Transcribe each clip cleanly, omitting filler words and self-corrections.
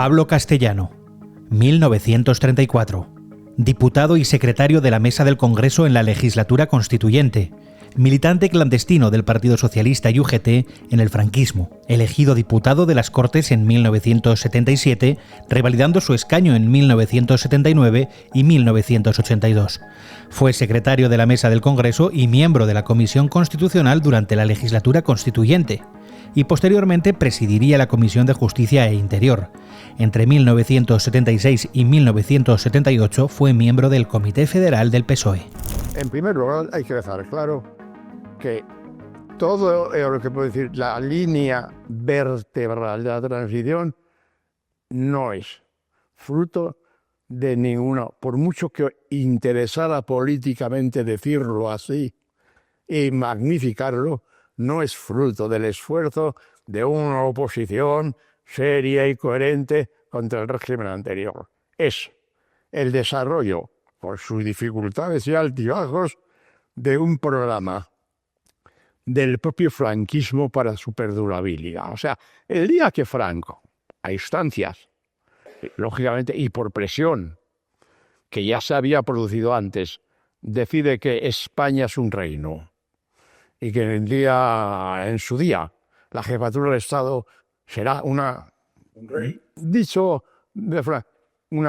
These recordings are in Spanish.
Pablo Castellano, 1934. Diputado y secretario de la Mesa del Congreso en la legislatura constituyente. Militante clandestino del Partido Socialista y UGT en el franquismo, elegido diputado de las Cortes en 1977, revalidando su escaño en 1979 y 1982. Fue secretario de la Mesa del Congreso y miembro de la Comisión Constitucional durante la legislatura constituyente, y posteriormente presidiría la Comisión de Justicia e Interior. Entre 1976 y 1978 fue miembro del Comité Federal del PSOE. En primer lugar, hay que dejar claro que todo lo que puedo decir, la línea vertebral de la transición no es fruto de ninguna, por mucho que interesara políticamente decirlo así y magnificarlo, no es fruto del esfuerzo de una oposición seria y coherente contra el régimen anterior. Es el desarrollo, por sus dificultades y altibajos, de un programa del propio franquismo para su perdurabilidad. O sea, el día que Franco, a instancias, lógicamente, y por presión, que ya se había producido antes, decide que España es un reino y que en su día, la jefatura del Estado será una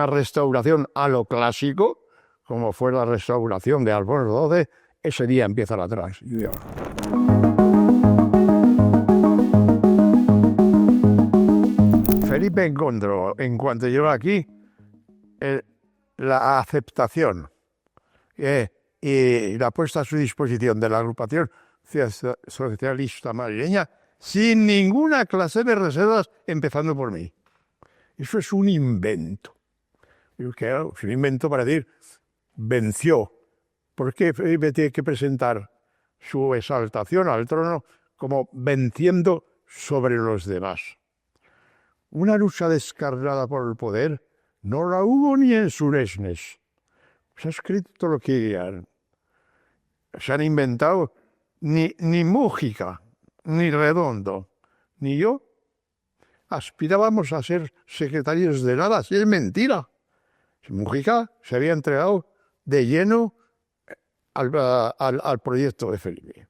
restauración a lo clásico, como fue la restauración de Alfonso XII, ese día empieza la transición. Felipe encontró, en cuanto llegó aquí, la aceptación y la puesta a su disposición de la agrupación socialista madrileña sin ninguna clase de reservas, empezando por mí. Eso es un invento. Es un invento para decir, venció. ¿Por qué Felipe tiene que presentar su exaltación al trono como venciendo sobre los demás? Una lucha descarnada por el poder no la hubo ni en Suresnes. Se ha escrito todo lo que quieran. Se han inventado ni Mújica, ni Redondo, ni yo. Aspirábamos a ser secretarios de nada, si es mentira. Mújica se había entregado de lleno al proyecto de Felipe.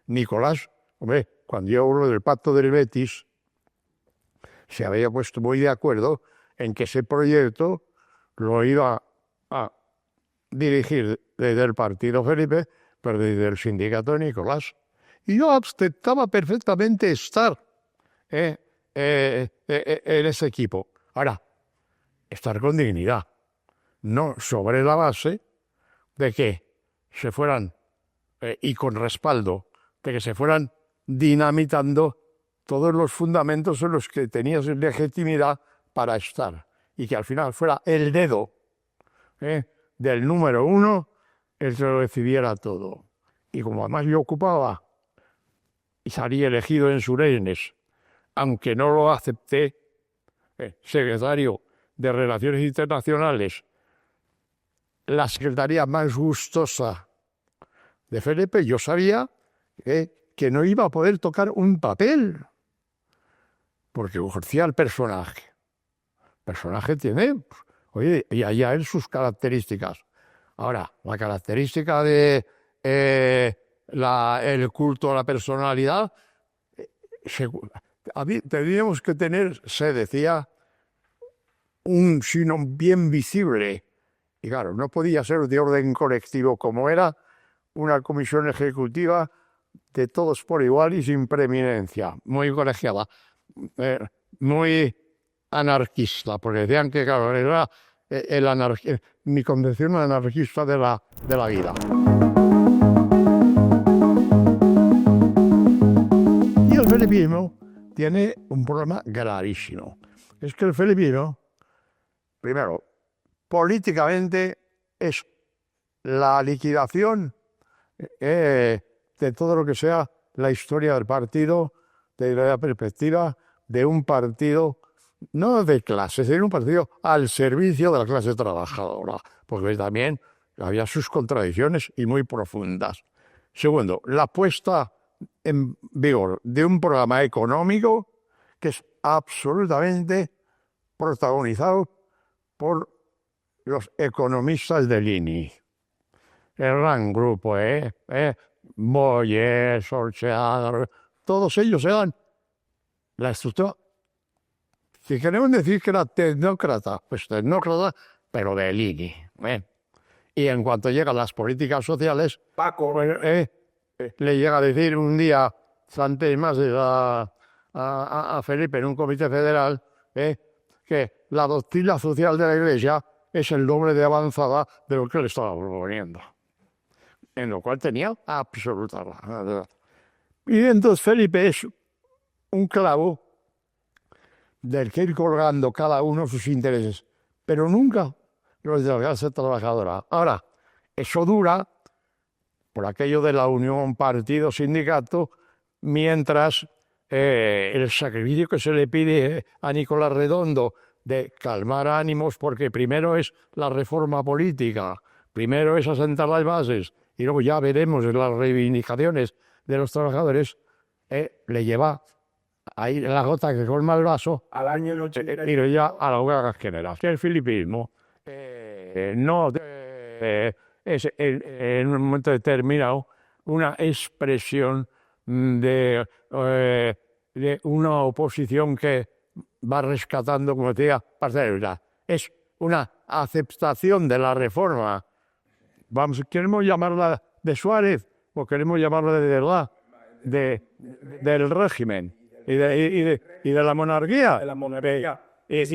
Nicolás, hombre, cuando yo hablo del pacto del Betis, se había puesto muy de acuerdo en que ese proyecto lo iba a dirigir desde el partido Felipe, pero desde el sindicato de Nicolás. Y yo aceptaba perfectamente estar en ese equipo. Ahora, estar con dignidad, no sobre la base de que se fueran, y con respaldo, de que se fueran dinamitando todos los fundamentos en los que tenías legitimidad para estar, y que al final fuera el dedo del número uno el que lo decidiera todo. Y como además yo ocupaba y salí elegido en Suresnes, aunque no lo acepté, secretario de Relaciones Internacionales, la secretaría más gustosa de Felipe, yo sabía que no iba a poder tocar un papel, porque ejercía el personaje. El personaje tiene, y allá en sus características. Ahora, la característica de el culto a la personalidad, tendríamos que tener, se decía, un sino bien visible. Y claro, no podía ser de orden colectivo como era una comisión ejecutiva de todos por igual y sin preeminencia, muy colegiada, muy anarquista, porque decían que claro, era mi concepción anarquista de la vida. Y el felipismo tiene un problema gravísimo. Es que el felipismo, primero, políticamente es la liquidación de todo lo que sea la historia del partido, de la perspectiva de un partido, no de clases, sino un partido al servicio de la clase trabajadora, porque también había sus contradicciones y muy profundas. Segundo, la puesta en vigor de un programa económico que es absolutamente protagonizado por los economistas de Lini. El gran grupo, Boyer, Solskjaer, todos ellos eran la estructura. Si queremos decir que era tecnócrata, pues tecnócrata, pero de Lini. Y en cuanto llegan las políticas sociales, Paco le llega a decir un día Santés más a Felipe en un comité federal que la doctrina social de la Iglesia es el doble de avanzada de lo que le estaba proponiendo. En lo cual tenía absoluta razón. Y entonces Felipe es un clavo del que ir colgando cada uno sus intereses, pero nunca los de la clase trabajadora. Ahora, eso dura por aquello de la unión partido-sindicato, mientras el sacrificio que se le pide a Nicolás Redondo de calmar ánimos, porque primero es la reforma política, primero es asentar las bases, y luego ya veremos las reivindicaciones de los trabajadores, le lleva ahí la gota que colma el vaso al año 80 y ya a la huelga general. El filipismo no es en un momento determinado una expresión de una oposición que va rescatando, como te decía, parte de la verdad. Es una aceptación de la reforma. ¿Queremos llamarla de Suárez o queremos llamarla de verdad? Del régimen y de la monarquía. De la monarquía. Es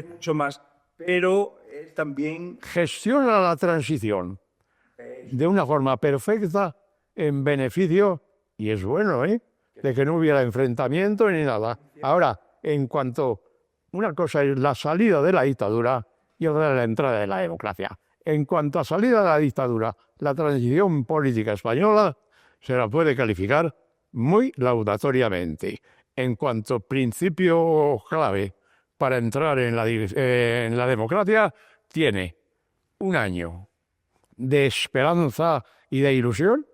mucho más, pero también gestiona la transición de una forma perfecta en beneficio, y es bueno, de que no hubiera enfrentamiento ni nada. Ahora, en cuanto una cosa es la salida de la dictadura y otra es la entrada de la democracia. En cuanto a salida de la dictadura, la transición política española se la puede calificar muy laudatoriamente. En cuanto a principio clave para entrar en la democracia, tiene un año de esperanza y de ilusión,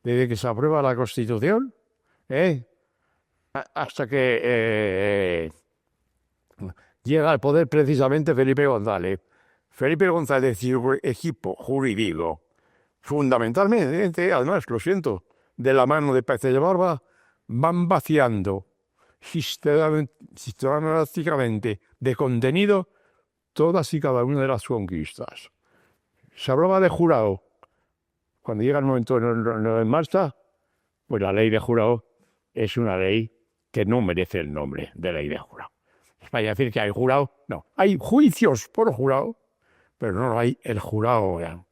desde que se aprueba la Constitución, hasta que llega al poder precisamente Felipe González. Felipe González y su equipo jurídico, fundamentalmente, además, lo siento, de la mano de Pérez de Barba, van vaciando sistemáticamente de contenido todas y cada una de las conquistas. Se hablaba de jurado. Cuando llega el momento en marcha, pues la ley de jurado es una ley que no merece el nombre de ley de jurado. Es para decir que hay jurado, no. Hay juicios por jurado, pero no hay el jurado.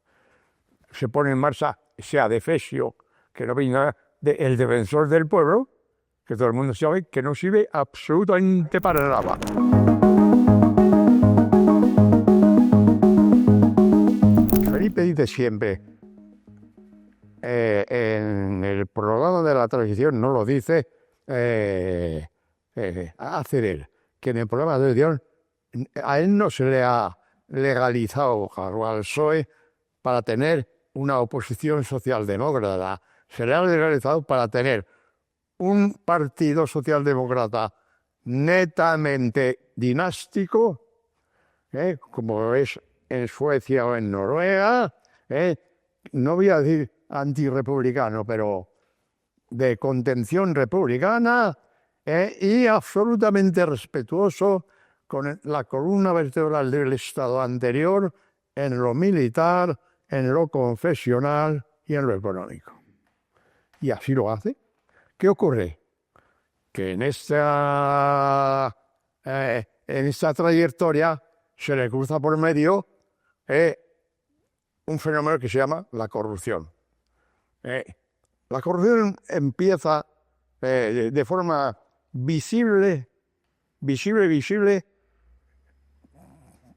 Se pone en marcha, sea de Fesio, que no viene el defensor del pueblo, que todo el mundo sabe que no sirve absolutamente para nada. Felipe dice siempre, en el programa de la transición no lo dice, hacer él, que en el programa de transición a él no se le ha legalizado al PSOE para tener una oposición socialdemócrata, se le ha legalizado para tener un partido socialdemócrata netamente dinástico, como es en Suecia o en Noruega, no voy a decir antirrepublicano, pero de contención republicana, y absolutamente respetuoso con la columna vertebral del Estado anterior en lo militar, en lo confesional y en lo económico. Y así lo hace. ¿Qué ocurre? Que en esta trayectoria se le cruza por medio un fenómeno que se llama la corrupción. La corrupción empieza de forma visible,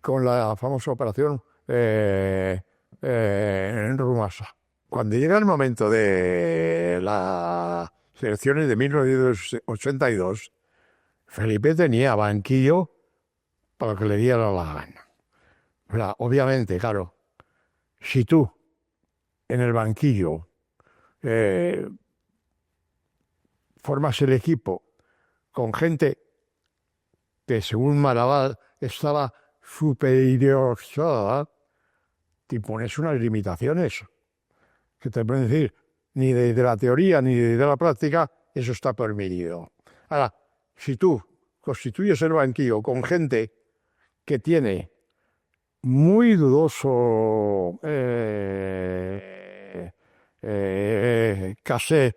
con la famosa operación en Rumasa. Cuando llega el momento de las elecciones de 1982, Felipe tenía banquillo para que le diera la gana. O sea, obviamente, claro, si tú en el banquillo formas el equipo con gente que según Maragall estaba superiorizada, te pones unas limitaciones que te pueden decir, ni de la teoría ni de la práctica, eso está permitido. Ahora, si tú constituyes el banquillo con gente que tiene muy dudoso caché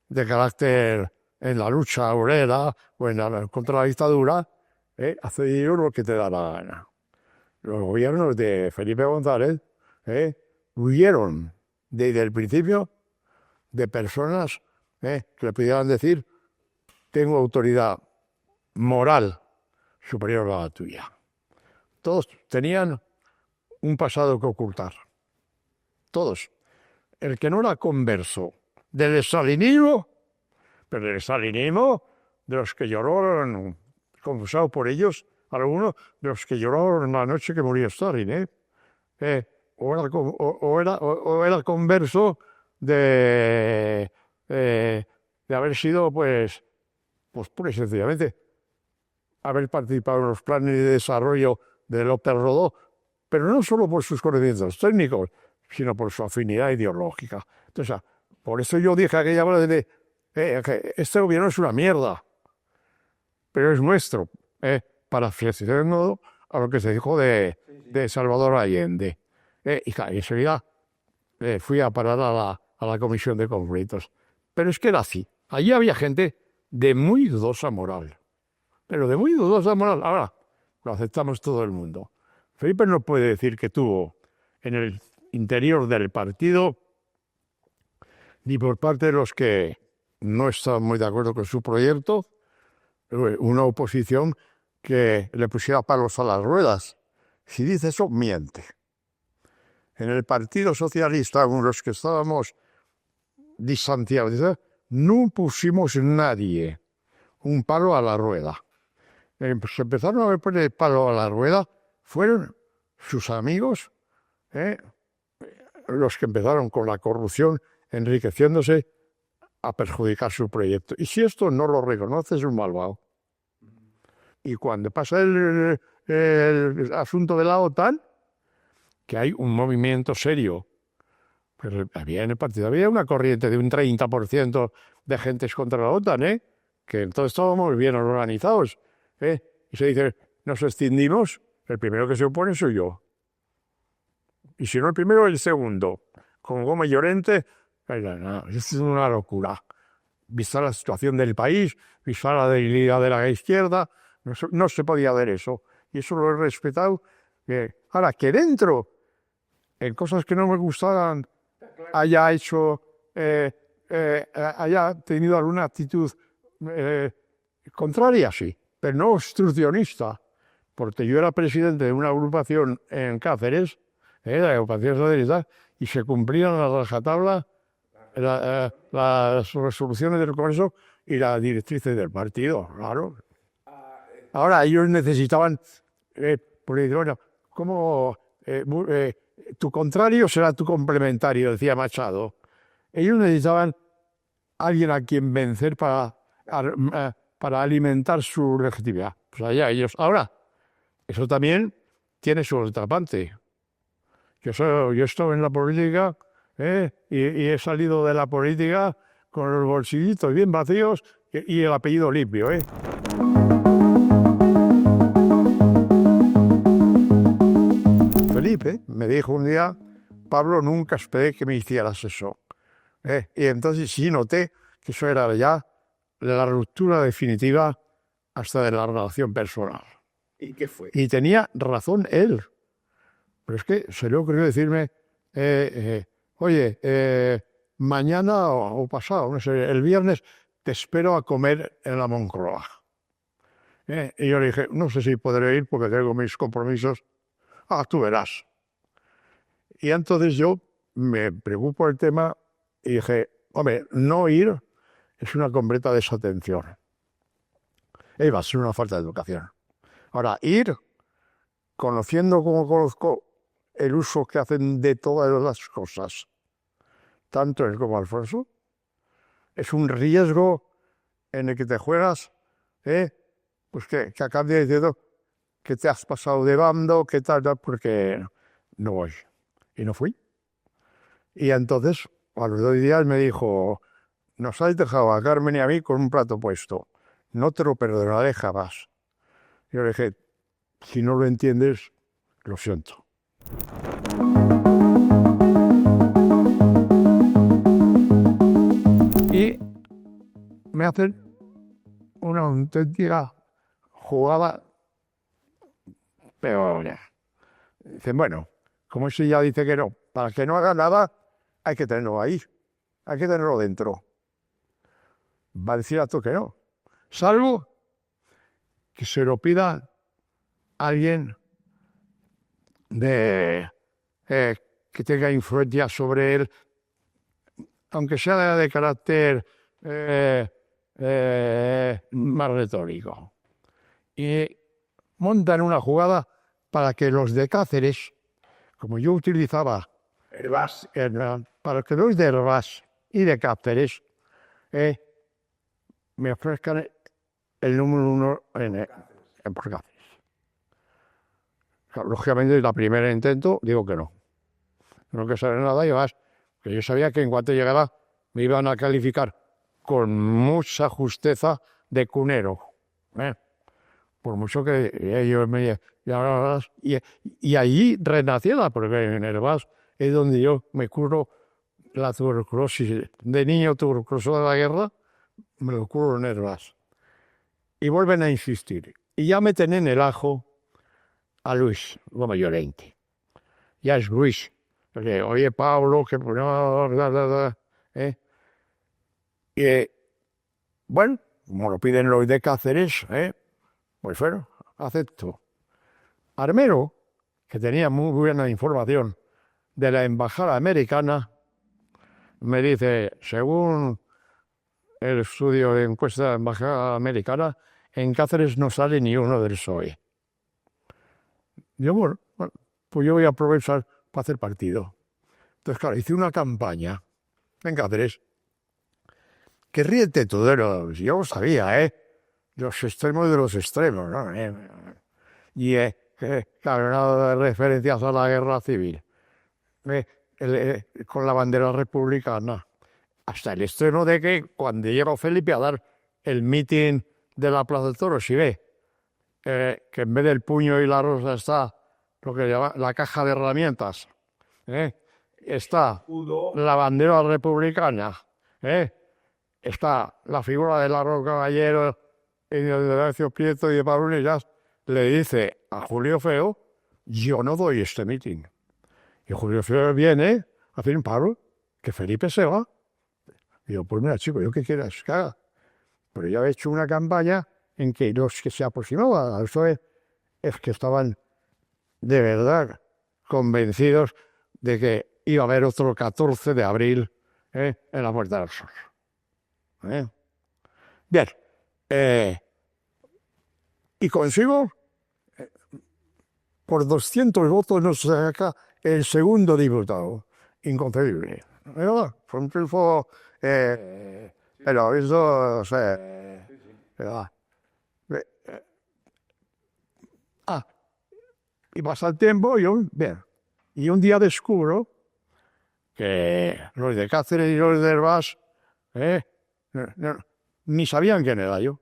de carácter en la lucha obrera o contra la dictadura, hace dinero lo que te da la gana. Los gobiernos de Felipe González huyeron desde el principio de personas que le pudieran decir, tengo autoridad moral superior a la tuya. Todos tenían un pasado que ocultar. Todos. El que no era converso del estalinismo, pero del estalinismo, de los que lloraron, confesado por ellos, algunos de los que lloraron la noche que murió Stalin, o era converso de haber sido, pues pura y sencillamente, haber participado en los planes de desarrollo de López Rodó, pero no solo por sus conocimientos técnicos, sino por su afinidad ideológica. Entonces, por eso yo dije aquella vez que este gobierno es una mierda, pero es nuestro, parafraseando a lo que se dijo de Salvador Allende. Y enseguida fui a parar a la Comisión de Conflictos. Pero es que era así. Allí había gente de muy dudosa moral. Pero de muy dudosa moral. Ahora, lo aceptamos todo el mundo. Felipe no puede decir que tuvo en el interior del partido, ni por parte de los que no estaban muy de acuerdo con su proyecto, una oposición que le pusiera palos a las ruedas. Si dice eso, miente. En el Partido Socialista, los que estábamos distanciados, no pusimos nadie un palo a la rueda. Se empezaron a poner el palo a la rueda, fueron sus amigos, los que empezaron con la corrupción, enriqueciéndose a perjudicar su proyecto. Y si esto no lo reconoce, es un malvado. Y cuando pasa el asunto de la OTAN, que hay un movimiento serio, pero había en el partido había una corriente de un 30% de gentes contra la OTAN, que entonces estábamos bien organizados. Y se dice, nos extendimos, el primero que se opone soy yo. Y si no el primero, el segundo. Con Gómez Llorente, no, es una locura. Vista la situación del país, vista la debilidad de la izquierda, no se podía ver eso. Y eso lo he respetado. Ahora, que dentro, en cosas que no me gustaban, haya hecho, haya tenido alguna actitud contraria, sí, pero no obstruccionista. Porque yo era presidente de una agrupación en Cáceres, la agrupación socialista, y se cumplían a rajatabla las resoluciones del Congreso y las directrices del partido, claro. Ahora ellos necesitaban, porque bueno, ¿cómo tu contrario será tu complementario? Decía Machado. Ellos necesitaban alguien a quien vencer para alimentar su legitimidad. Pues allá ellos. Ahora, eso también tiene su atrapante. Yo estoy en la política y he salido de la política con los bolsillitos bien vacíos y el apellido limpio. Felipe me dijo un día, Pablo, nunca esperé que me hicieras eso. Y entonces sí noté que eso era ya la ruptura definitiva hasta de la relación personal. ¿Y qué fue? Y tenía razón él. Pero es que se le ocurrió decirme, oye, mañana o pasado, no sé, el viernes te espero a comer en la Moncloa. Y yo le dije, no sé si podré ir porque tengo mis compromisos. Tú verás. Y entonces yo me preocupo el tema y dije, hombre, no ir es una completa desatención. Va a ser una falta de educación. Ahora, ir, conociendo como conozco el uso que hacen de todas las cosas, tanto él como Alfonso, es un riesgo en el que te juegas, pues que a cambio diciendo, que te has pasado de bando, que tal, porque no voy. Y no fui. Y entonces, a los 2 días me dijo, nos has dejado a Carmen y a mí con un plato puesto. No te lo perdonaré jamás. Yo le dije, si no lo entiendes, lo siento. Y me hacen una auténtica jugada, pero dicen, bueno, como ese ya dice que no, para que no haga nada, hay que tenerlo ahí, hay que tenerlo dentro. Va a decir a tú que no, salvo que se lo pida alguien que tenga influencia sobre él, aunque sea de carácter más retórico. Y montan una jugada para que los de Cáceres, como yo utilizaba Herbás. para que los de Herbás y de Cáceres me ofrezcan el número 1 en por Cáceres. Claro, lógicamente, la primera intento, digo que no. No que saber nada y más, que yo sabía que en cuanto llegara me iban a calificar con mucha justeza de cunero. Por mucho que ellos me... Y allí renaciera, porque en Herbás es donde yo me curo la tuberculosis. De niño tuberculoso de la guerra, me lo curo en Herbás. Y vuelven a insistir. Y ya meten en el ajo a Luis Gómez Llorente. Ya es Luis. Porque, oye, Pablo, que... Y, bueno, como lo piden los de Cáceres, pues bueno, acepto. Armero, que tenía muy buena información de la embajada americana, me dice, según el estudio de encuesta de la embajada americana, en Cáceres no sale ni uno del PSOE. Yo, bueno, pues yo voy a aprovechar para hacer partido. Entonces, claro, hice una campaña en Cáceres que ríete tú de los... Yo lo sabía, los extremos de los extremos, ¿no? Y claro, de referencias a la guerra civil, con la bandera republicana, hasta el extremo de que cuando llegó Felipe a dar el mitin de la Plaza de Toros y ve que en vez del puño y la rosa está lo que llama la caja de herramientas, está la bandera republicana, está la figura de Largo Caballero y de Horacio Prieto y de Pablo Iglesias, le dice a Julio Feo, yo no doy este mitin. Y Julio Feo viene a decir, Pablo, que Felipe se va. Y yo, pues mira, chico, yo qué quieras que haga. Pero yo he hecho una campaña en que los que se aproximaban al PSOE es que estaban de verdad convencidos de que iba a haber otro 14 de abril en la Puerta del Sol. Bien. Y consigo, por 200 votos nos saca el segundo diputado. Inconcebible. ¿Verdad? Fue un triunfo, pero eso, o sea, ¿verdad? Y pasa el tiempo y un día descubro que los de Cáceres y los de Herbás ni sabían quién era yo.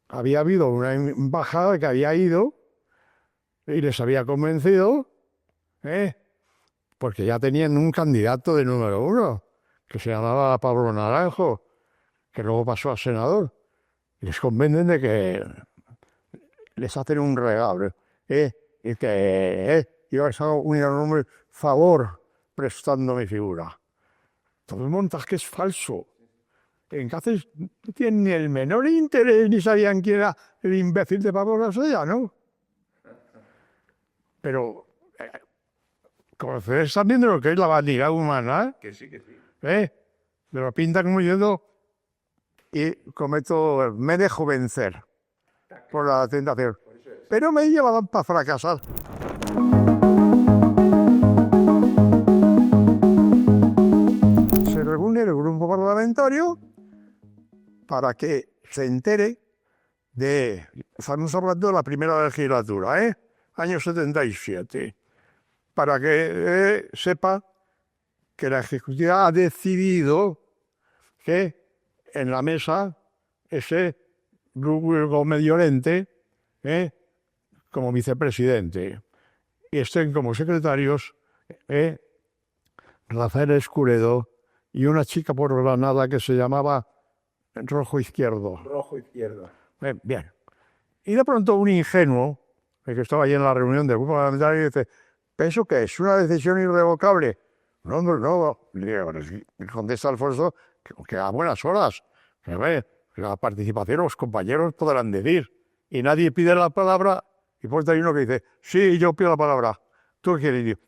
Había habido una embajada que había ido y les había convencido, porque ya tenían un candidato de número 1, que se llamaba Pablo Naranjo, que luego pasó a senador. Y les convencen de que les hacen un regalo, y que yo les hago un enorme favor prestando mi figura. Todo el montaje es falso. En Cáceres no tienen ni el menor interés ni sabían quién era el imbécil de Pablo Lasella, ¿no? Pero conoceréis también de lo que es la vanidad humana, Que sí, que sí. Me lo pintan como yendo y me dejo vencer por la tentación. Pero me llevaban para fracasar. Se reúne el grupo parlamentario para que se entere de estamos hablando de la primera legislatura, año 77, para que sepa que la Ejecutiva ha decidido que en la mesa ese Gómez Llorente como vicepresidente y estén como secretarios Rafael Escuredo y una chica por Granada que se llamaba Rojo Izquierdo. Rojo izquierdo. Bien. Y de pronto un ingenuo, el que estaba allí en la reunión del grupo parlamentario, dice, ¿eso qué es? ¿Una decisión irrevocable? No, no, no. Le contesta Alfonso que a buenas horas. Que la participación los compañeros podrán decir. Y nadie pide la palabra. Y pues hay uno que dice, sí, yo pido la palabra. ¿Tú qué quieres decir?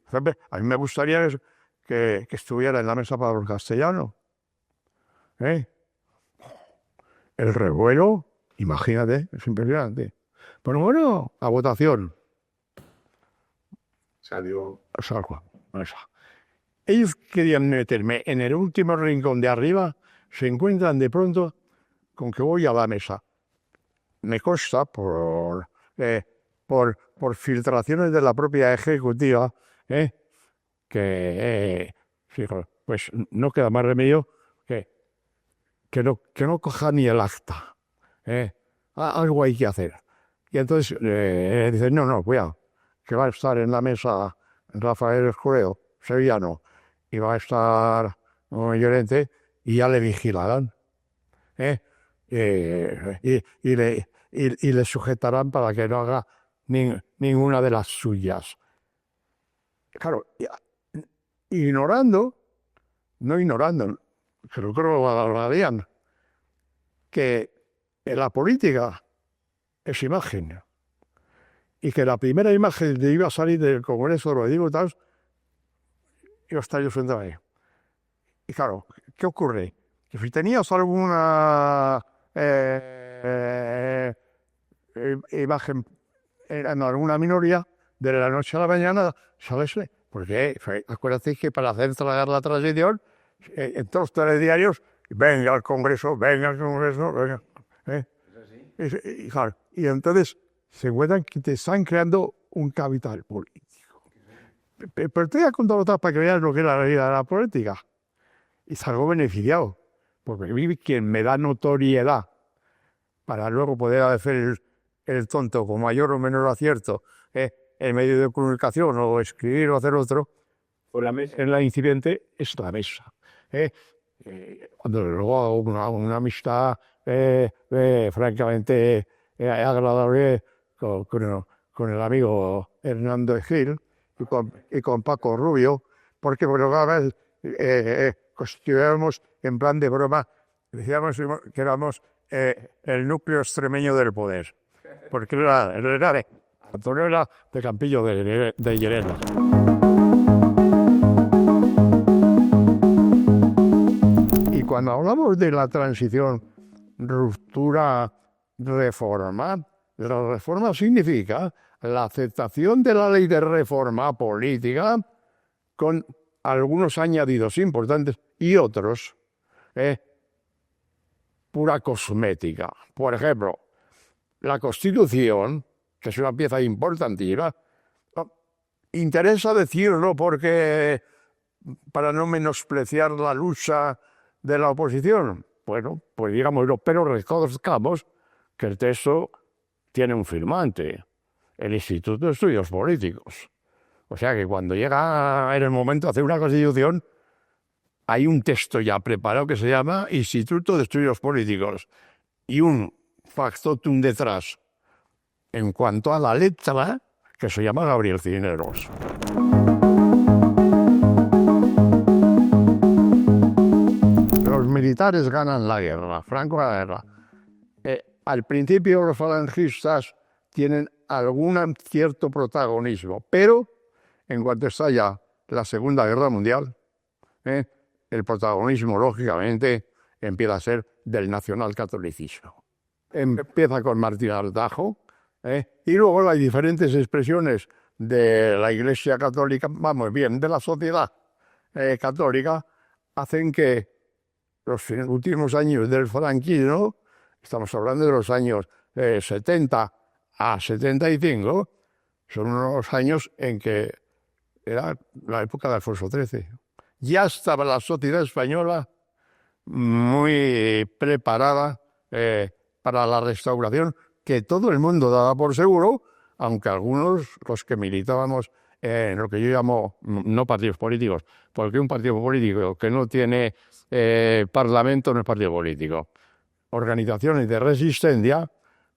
A mí me gustaría que estuviera en la mesa para el castellano. El revuelo, imagínate, es impresionante. Pero bueno, a votación. Salió. Ellos querían meterme en el último rincón de arriba, se encuentran de pronto con que voy a la mesa. Me consta por filtraciones de la propia Ejecutiva, que pues no queda más remedio que no coja ni el acta. Algo hay que hacer. Y entonces dicen, no, cuidado, que va a estar en la mesa Rafael Escureo, sevillano, y va a estar Llorente, y ya le vigilarán. Y le sujetarán para que no haga ninguna de las suyas. Claro, no ignorando, creo que lo valorarían, que en la política es imagen. Y que la primera imagen que iba a salir del Congreso de los Diputados iba a estar yo sentado ahí. Y claro, ¿qué ocurre? Que si tenías alguna imagen en alguna minoría, de la noche a la mañana, ¿sabes? Porque acuérdate que para hacer tragar la transición, en todos los telediarios, venga al Congreso, venga. Y entonces se encuentran que te están creando un capital político. Pero te voy a contar otra para que veas lo que es la realidad de la política. Y salgo beneficiado, porque quien me da notoriedad para luego poder hacer el tonto con mayor o menor acierto en medio de comunicación o escribir o hacer otro, Por la mesa. en la incipiente es la mesa. Cuando luego hago una amistad francamente agradable con el amigo Hernando Gil y con Paco Rubio, porque constituíamos en plan de broma, decíamos que éramos el núcleo extremeño del poder, porque Antonio era de Campillo de Llerena. Y cuando hablamos de la transición, ruptura, reforma, la reforma significa la aceptación de la ley de reforma política con algunos añadidos importantes y otros pura cosmética. Por ejemplo, la Constitución, que es una pieza importantísima, interesa decirlo porque para no menospreciar la lucha de la oposición. Bueno, pues digámoslo, pero reconozcamos que el texto tiene un firmante, el Instituto de Estudios Políticos. O sea que cuando llega en el momento de hacer una Constitución, hay un texto ya preparado que se llama Instituto de Estudios Políticos y un factotum detrás en cuanto a la letra que se llama Gabriel Cisneros. Los militares ganan la guerra, Franco la guerra. Al principio los falangistas tienen algún cierto protagonismo, pero en cuanto estalla la Segunda Guerra Mundial, el protagonismo, lógicamente, empieza a ser del nacionalcatolicismo. Empieza con Martín Artajo, y luego hay diferentes expresiones de la Iglesia Católica, de la sociedad católica, hacen que los últimos años del franquismo, estamos hablando de los años 70 a 75 son unos años en que era la época de Alfonso XIII. Ya estaba la sociedad española muy preparada para la restauración, que todo el mundo daba por seguro, aunque algunos, los que militábamos en lo que yo llamo, no partidos políticos, porque un partido político que no tiene parlamento no es partido político. Organizaciones de resistencia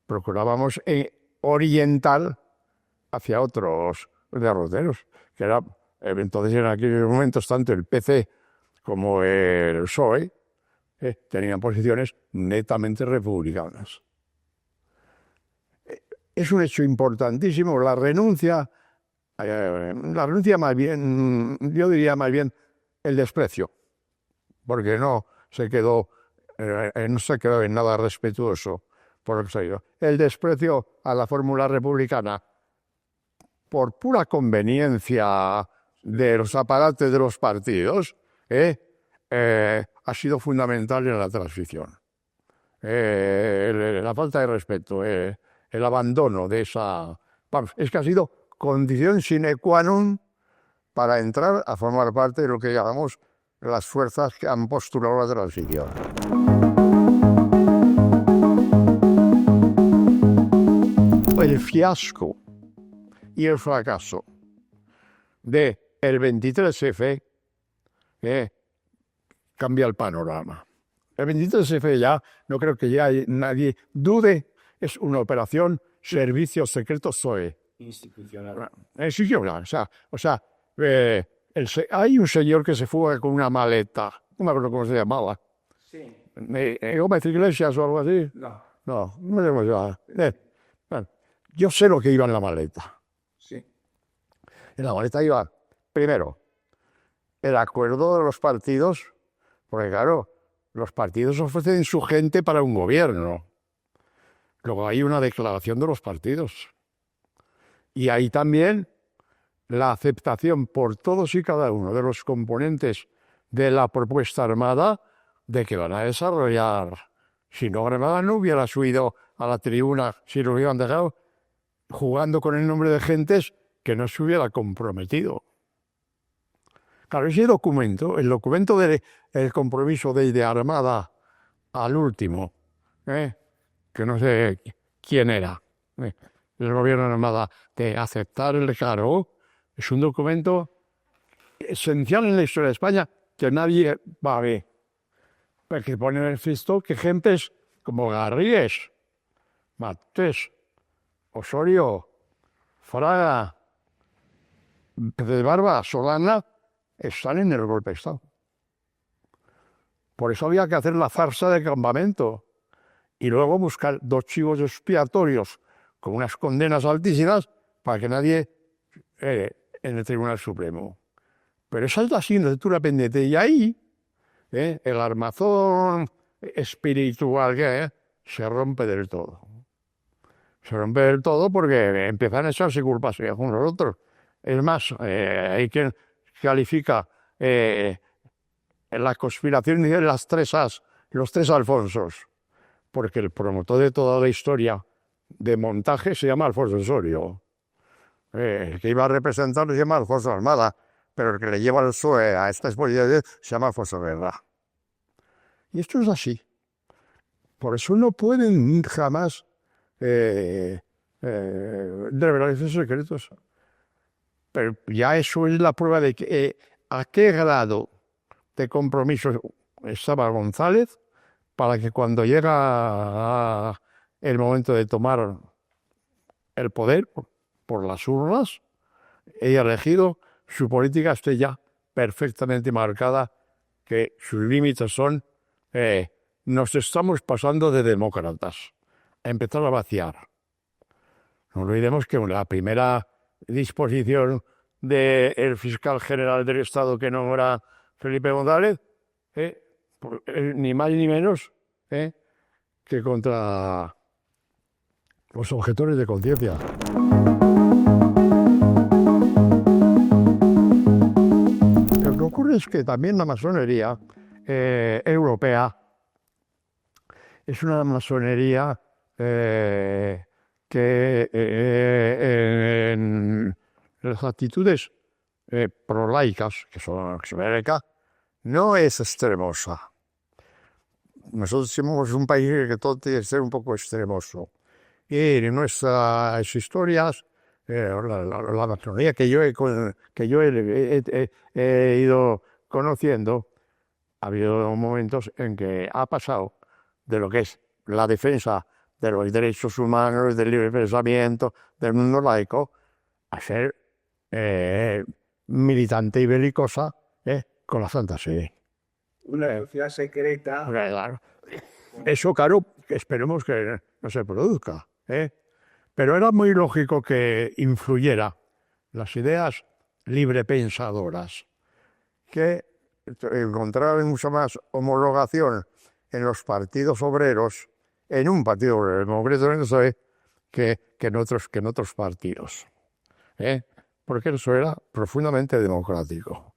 procurábamos orientar hacia otros derroteros, que era entonces en aquellos momentos tanto el PC como el PSOE tenían posiciones netamente republicanas. Es un hecho importantísimo la renuncia más bien, yo diría más bien el desprecio, porque no se quedó en nada respetuoso por lo que se ha ido. El desprecio a la fórmula republicana por pura conveniencia de los aparatos de los partidos, ha sido fundamental en la transición. La falta de respeto, el abandono de esa... Vamos, es que ha sido condición sine qua non para entrar a formar parte de lo que llamamos las fuerzas que han postulado la transición. El fiasco y el fracaso del 23F cambia el panorama. El 23F ya, no creo que ya nadie dude, es una operación servicios secretos PSOE. Institucional. O sea, hay un señor que se fuga con una maleta, no me acuerdo cómo se llamaba. Sí. Gómez Iglesias o algo así. No. No me llamaba. Bueno, yo sé lo que iba en la maleta. Sí. En la maleta iba, primero, el acuerdo de los partidos, porque claro, los partidos ofrecen su gente para un gobierno. Luego hay una declaración de los partidos. Y hay también la aceptación por todos y cada uno de los componentes de la propuesta armada de que van a desarrollar. Si no, Granada no hubiera subido a la tribuna, si lo hubieran dejado jugando con el nombre de gentes que no se hubiera comprometido. Claro, ese documento, el documento del compromiso de Armada al último, que no sé quién era, el gobierno de Armada, de aceptar el cargo, es un documento esencial en la historia de España que nadie va a ver. Porque pone en el fisto que gentes como Garrigues, Matés, Osorio, Fraga, de Barba, Solana, están en el golpe de Estado. Por eso había que hacer la farsa del campamento y luego buscar dos chivos expiatorios con unas condenas altísimas para que nadie en el Tribunal Supremo. Pero esa es la asignatura pendiente. Y ahí el armazón espiritual que se rompe del todo. Se rompe del todo porque empiezan a echarse culpas unos a los otros. Es más, hay quien califica la conspiración de las tres As, los tres Alfonsos, porque el promotor de toda la historia de montaje se llama Alfonso Osorio. El que iba a representarlo se llama Alfonso Armada, pero el que le lleva el PSOE a esta exposición se llama Alfonso Guerra. Y esto es así. Por eso no pueden jamás revelar esos secretos. Pero ya eso es la prueba de que a qué grado de compromiso estaba González para que cuando llega el momento de tomar el poder por las urnas, ella elegido, su política esté ya perfectamente marcada, que sus límites son nos estamos pasando de demócratas, a empezar a vaciar. No olvidemos que la primera disposición del fiscal general del Estado que nombra Felipe González, ni más ni menos que contra los objetores de conciencia. Lo que ocurre es que también la masonería europea es una masonería que en las actitudes prolaicas, que son América, no es extremosa. Nosotros somos un país que todo tiene que ser un poco extremoso. Y en nuestras historias, la masonería que yo he ido conociendo, ha habido momentos en que ha pasado de lo que es la defensa de los derechos humanos, del libre pensamiento, del mundo laico, a ser militante y belicosa con la Santa Sede. Una sociedad secreta. Claro. Eso, claro, esperemos que no se produzca. Pero era muy lógico que influyera las ideas librepensadoras, que encontraban mucha más homologación en los partidos obreros, en un partido obrero, en concreto en el PSOE, que en otros partidos. Porque eso era profundamente democrático.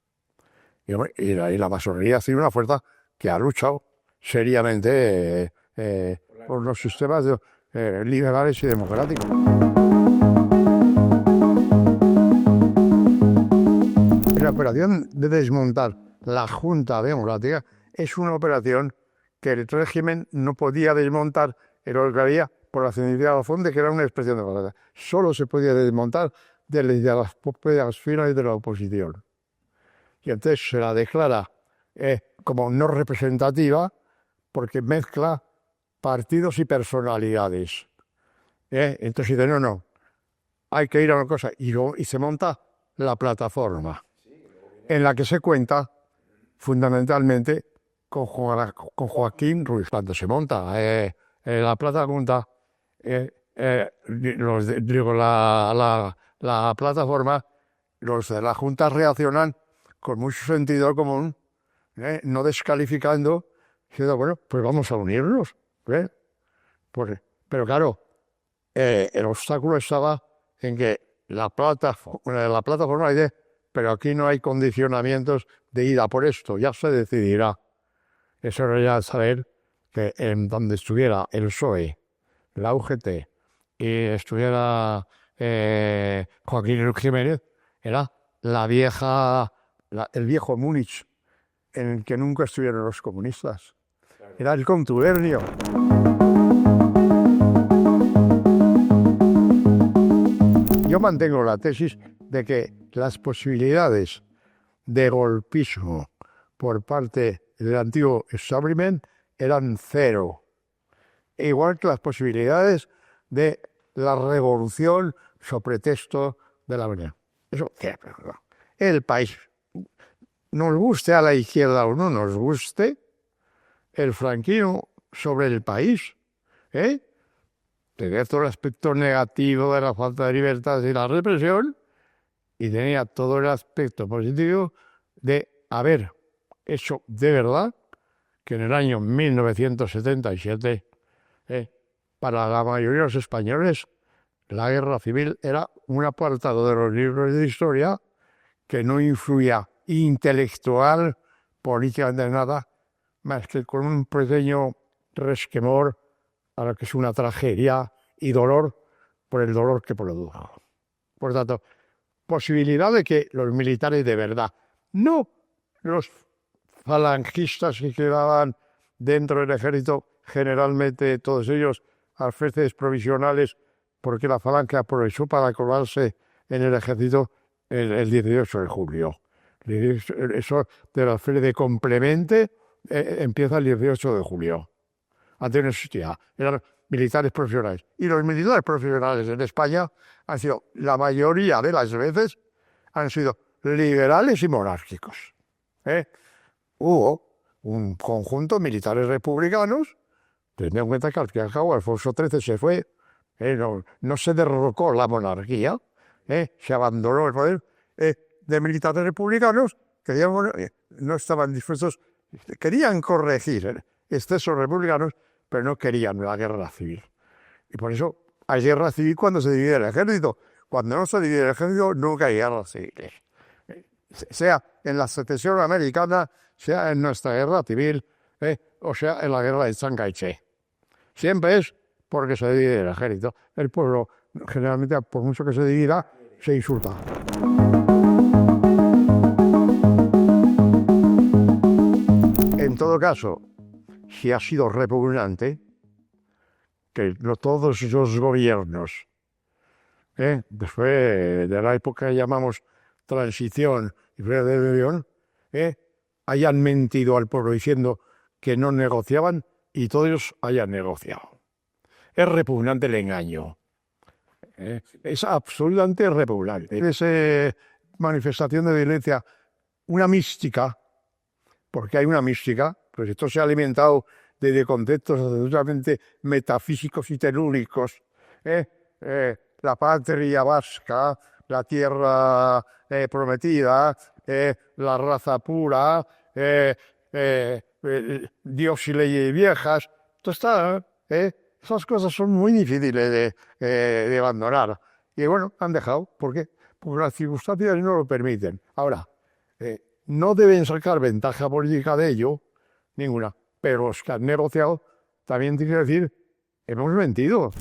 Y la masonería ha sido una fuerza que ha luchado seriamente por los sistemas liberales y democráticos. La operación de desmontar la Junta Democrática es una operación que el régimen no podía desmontar en lo que había por la centralización de que era una expresión democrática. Solo se podía desmontar desde las propias filas de la oposición. Y entonces se la declara como no representativa porque mezcla partidos y personalidades. Entonces dice, no, hay que ir a una cosa. Y se monta la plataforma, en la que se cuenta fundamentalmente con Joaquín Ruiz. Cuando se monta la plataforma, la plataforma, los de la Junta reaccionan con mucho sentido común, no descalificando, diciendo, bueno, pues vamos a unirnos. Pero claro, el obstáculo estaba en que la plataforma dice, pero aquí no hay condicionamientos de ir a por esto, ya se decidirá. Eso era ya saber que en donde estuviera el PSOE, la UGT y estuviera Joaquín Jiménez, era el viejo Múnich, en el que nunca estuvieron los comunistas. Era el contubernio. Yo mantengo la tesis de que las posibilidades de golpismo por parte del antiguo establishment eran cero. Igual que las posibilidades de la revolución sobre pretexto de la unidad. Eso, el país, nos guste a la izquierda o no nos guste, el franquismo sobre el país, tenía todo el aspecto negativo de la falta de libertad y la represión, y tenía todo el aspecto positivo de haber hecho de verdad que en el año 1977, para la mayoría de los españoles, la guerra civil era un apartado de los libros de historia que no influía intelectual, políticamente en nada, más que con un pequeño resquemor a lo que es una tragedia y dolor por el dolor que produjo. Por tanto, posibilidad de que los militares de verdad, no los falangistas que quedaban dentro del ejército, generalmente todos ellos alférezes provisionales, porque la falange aprovechó para colarse en el ejército el 18 de julio. Eso de la alférez de complemente empieza el 18 de julio. Antes no existía, eran militares profesionales. Y los militares profesionales en España han sido, la mayoría de las veces, han sido liberales y monárquicos. Hubo un conjunto de militares republicanos, teniendo en cuenta que al fin y al cabo Alfonso XIII se fue, no se derrocó la monarquía, se abandonó el poder, de militares republicanos que no estaban dispuestos, querían corregir excesos republicanos, pero no querían la guerra civil. Y por eso hay guerra civil cuando se divide el ejército. Cuando no se divide el ejército, nunca hay guerra civil. Sea en la secesión americana, sea en nuestra guerra civil, o sea en la guerra de Chiang Kai-shek. Siempre es porque se divide el ejército. El pueblo, generalmente, por mucho que se divida, se insulta. En todo caso, si ha sido repugnante que todos los gobiernos, después de la época que llamamos transición y rebelión, hayan mentido al pueblo diciendo que no negociaban y todos hayan negociado. Es repugnante el engaño. Es absolutamente repugnante. Es manifestación de violencia, una mística, porque hay una mística, pues esto se ha alimentado de conceptos absolutamente metafísicos y telúricos. La patria vasca, la tierra prometida, la raza pura, Dios y leyes viejas. Esto está, esas cosas son muy difíciles de abandonar. Y bueno, han dejado. ¿Por qué? Porque las circunstancias no lo permiten. Ahora, no deben sacar ventaja política de ello, ninguna. Pero los que han negociado también tienen que decir, hemos mentido.